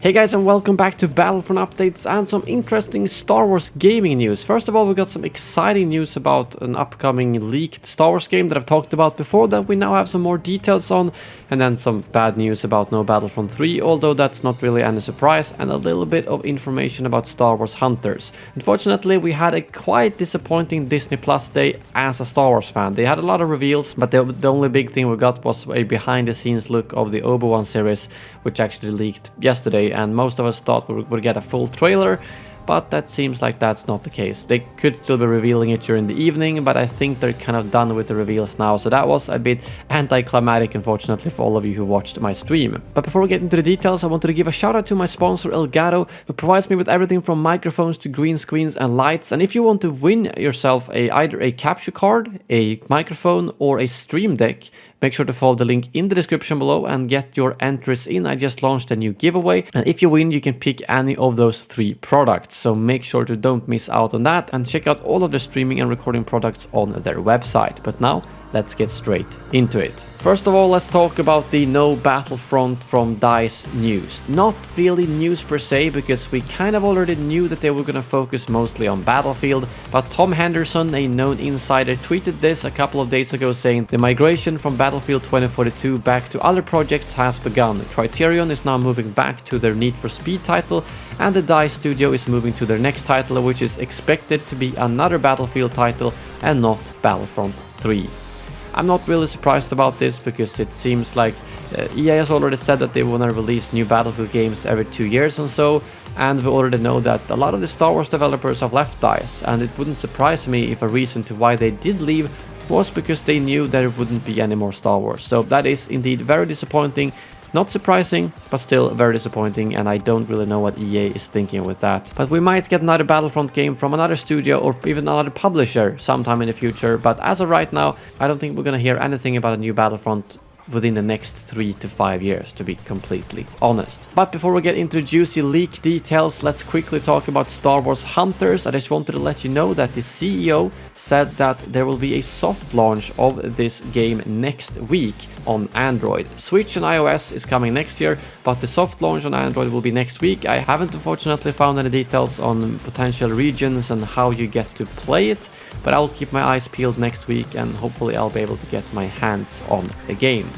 Hey guys, and welcome back to Battlefront updates and some interesting Star Wars gaming news. First of all, we got some exciting news about an upcoming leaked Star Wars game that I've talked about before that we now have some more details on, and then some bad news about no Battlefront 3, although that's not really any surprise, and a little bit of information about Star Wars Hunters. Unfortunately, we had a quite disappointing Disney Plus day as a Star Wars fan. They had a lot of reveals, but the only big thing we got was a behind-the-scenes look of the Obi-Wan series, which actually leaked yesterday, and most of us thought we would get a full trailer, but that seems like that's not the case. They could still be revealing it during the evening, but I think they're kind of done with the reveals now, so that was a bit anticlimactic, unfortunately, for all of you who watched my stream. But before we get into the details, I wanted to give a shout out to my sponsor Elgato, who provides me with everything from microphones to green screens and lights. And if you want to win yourself either a capture card, a microphone, or a stream deck, make sure to follow the link in the description below and get your entries in. I just launched a new giveaway, and if you win, you can pick any of those 3 products. So make sure to don't miss out on that and check out all of the streaming and recording products on their website. But now, let's get straight into it. First of all, let's talk about the no Battlefront from DICE news. Not really news per se, because we kind of already knew that they were going to focus mostly on Battlefield, but Tom Henderson, a known insider, tweeted this a couple of days ago saying the migration from Battlefield 2042 back to other projects has begun. Criterion is now moving back to their Need for Speed title, and the DICE studio is moving to their next title, which is expected to be another Battlefield title and not Battlefront 3. I'm not really surprised about this, because it seems like EA has already said that they want to release new Battlefield games every 2 years and so, and we already know that a lot of the Star Wars developers have left DICE, and it wouldn't surprise me if a reason to why they did leave was because they knew there wouldn't be any more Star Wars. So that is indeed very disappointing. Not surprising, but still very disappointing, and I don't really know what EA is thinking with that. But we might get another Battlefront game from another studio or even another publisher sometime in the future, but as of right now, I don't think we're gonna hear anything about a new Battlefront within the next 3 to 5 years, to be completely honest. But before we get into juicy leak details, let's quickly talk about Star Wars Hunters. I just wanted to let you know that the CEO said that there will be a soft launch of this game next week on Android. Switch and iOS is coming next year, but the soft launch on Android will be next week. I haven't unfortunately found any details on potential regions and how you get to play it, but I'll keep my eyes peeled next week, and hopefully I'll be able to get my hands on the game.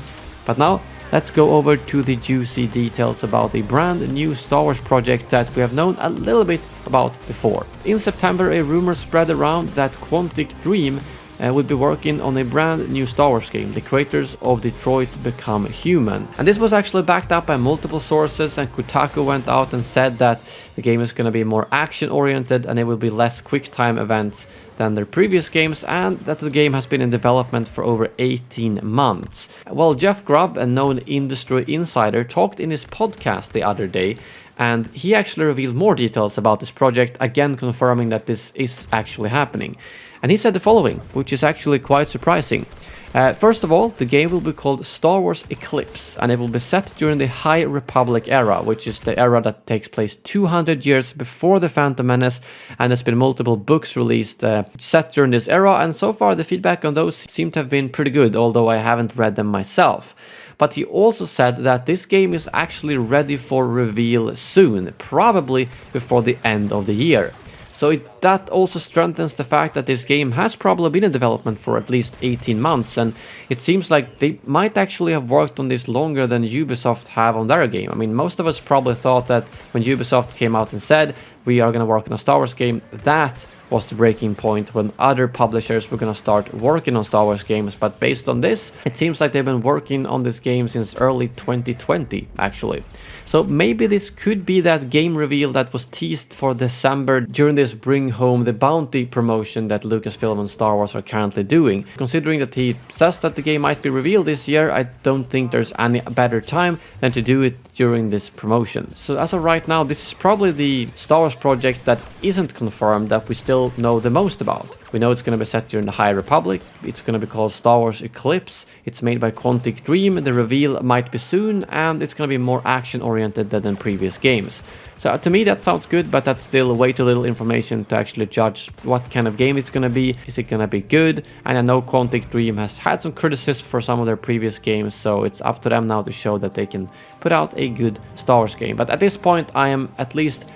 But now, let's go over to the juicy details about a brand new Star Wars project that we have known a little bit about before. In September, a rumor spread around that Quantic Dream would be working on a brand new Star Wars game, the creators of Detroit Become Human. And this was actually backed up by multiple sources, and Kotaku went out and said that the game is going to be more action-oriented and it will be less quick-time events than their previous games, and that the game has been in development for over 18 months. Well, Jeff Grubb, a known industry insider, talked in his podcast the other day, and he actually revealed more details about this project, again confirming that this is actually happening. And he said the following, which is actually quite surprising. First of all, the game will be called Star Wars Eclipse, and it will be set during the High Republic era, which is the era that takes place 200 years before the Phantom Menace, and there's been multiple books released set during this era, and so far the feedback on those seem to have been pretty good, although I haven't read them myself. But he also said that this game is actually ready for reveal soon, probably before the end of the year. So that also strengthens the fact that this game has probably been in development for at least 18 months, and it seems like they might actually have worked on this longer than Ubisoft have on their game. I mean, most of us probably thought that when Ubisoft came out and said, we are going to work on a Star Wars game, that was the breaking point when other publishers were going to start working on Star Wars games. But based on this, it seems like they've been working on this game since early 2020, actually. So maybe this could be that game reveal that was teased for December during this Bring Home the Bounty promotion that Lucasfilm and Star Wars are currently doing. Considering that he says that the game might be revealed this year, I don't think there's any better time than to do it during this promotion. So as of right now, this is probably the Star Wars project that isn't confirmed that we still know the most about. We know it's going to be set during the High Republic. It's going to be called Star Wars Eclipse. It's made by Quantic Dream. The reveal might be soon, and it's going to be more action-oriented than in previous games. So to me that sounds good, but that's still way too little information to actually judge what kind of game it's going to be. Is it going to be good? And I know Quantic Dream has had some criticism for some of their previous games, so it's up to them now to show that they can put out a good Star Wars game. But at this point I am at least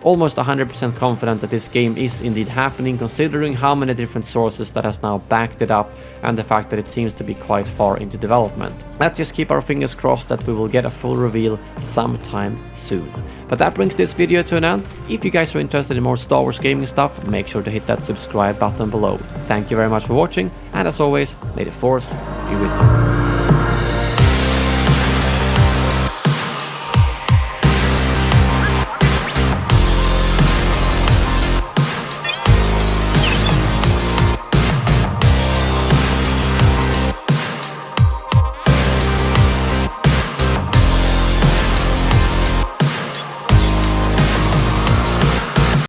almost 100% confident that this game is indeed happening, considering how many different sources that has now backed it up and the fact that it seems to be quite far into development. Let's just keep our fingers crossed that we will get a full reveal sometime soon. But that brings this video to an end. If you guys are interested in more Star Wars gaming stuff, make sure to hit that subscribe button below. Thank you very much for watching, and as always, may the Force be with you.